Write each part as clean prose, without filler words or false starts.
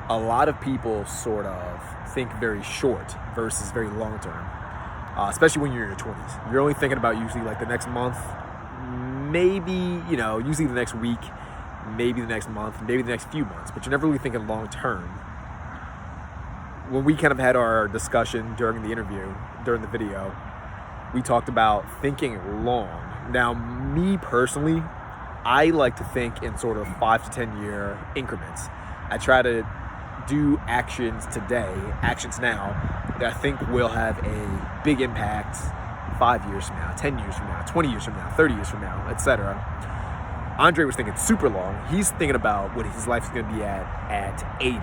a lot of people sort of think very short versus very long term, especially when you're in your 20s. You're only thinking about usually like the next month, maybe, usually the next week, maybe the next month, maybe the next few months, but you're never really thinking long term. When we kind of had our discussion during the interview, during the video, we talked about thinking long. Now, me personally, I like to think in sort of 5 to 10 year increments. I try to do actions today, actions now, that I think will have a big impact 5 years from now, 10 years from now, 20 years from now, 30 years from now, etc. Andre was thinking super long. He's thinking about what his life is going to be at 80.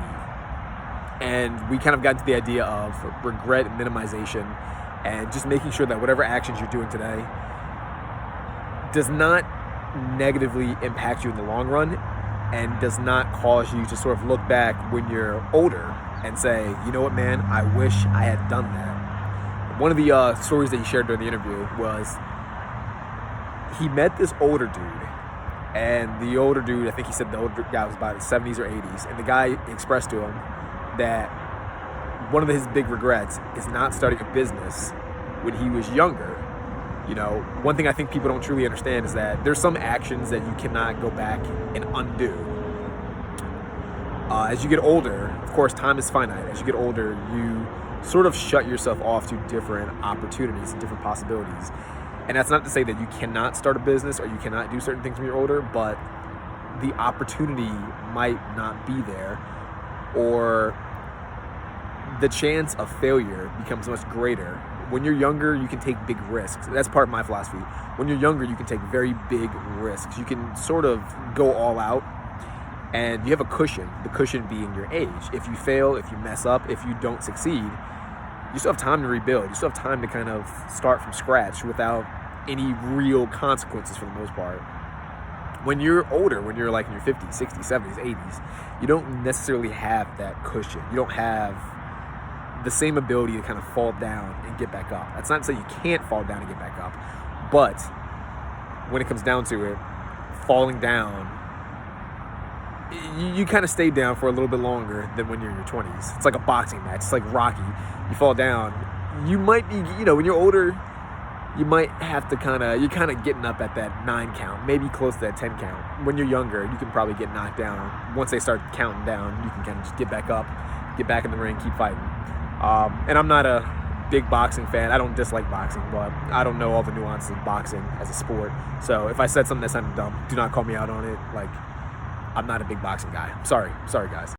And we kind of got into the idea of regret and minimization and just making sure that whatever actions you're doing today does not negatively impact you in the long run and does not cause you to sort of look back when you're older and say, you know what, man, I wish I had done that. One of the stories that he shared during the interview was he met this older dude, and the older dude, I think he said the older guy was about his 70s or 80s, and the guy expressed to him that one of his big regrets is not starting a business when he was younger. One thing I think people don't truly understand is that there's some actions that you cannot go back and undo. As you get older, of course, time is finite. As you get older, you sort of shut yourself off to different opportunities and different possibilities. And that's not to say that you cannot start a business or you cannot do certain things when you're older, but the opportunity might not be there, or the chance of failure becomes much greater. When you're younger, you can take big risks. That's part of my philosophy. When you're younger, you can take very big risks. You can sort of go all out, and you have a cushion, the cushion being your age. If you fail, if you mess up, if you don't succeed, you still have time to rebuild. You still have time to kind of start from scratch without any real consequences for the most part. When you're older, when you're like in your 50s, 60s, 70s, 80s, you don't necessarily have that cushion. You don't have the same ability to kind of fall down and get back up. That's not to say you can't fall down and get back up, but when it comes down to it, falling down, you kind of stay down for a little bit longer than when you're in your 20s. It's like a boxing match. It's like Rocky. You fall down, you might be, when you're older, you might have to you're kind of getting up at that 9 count, maybe close to that 10 count. When you're younger, you can probably get knocked down. Once they start counting down, you can kind of just get back up, get back in the ring, keep fighting. And I'm not a big boxing fan. I don't dislike boxing, but I don't know all the nuances of boxing as a sport. So if I said something that sounded dumb, do not call me out on it. I'm not a big boxing guy. Sorry guys.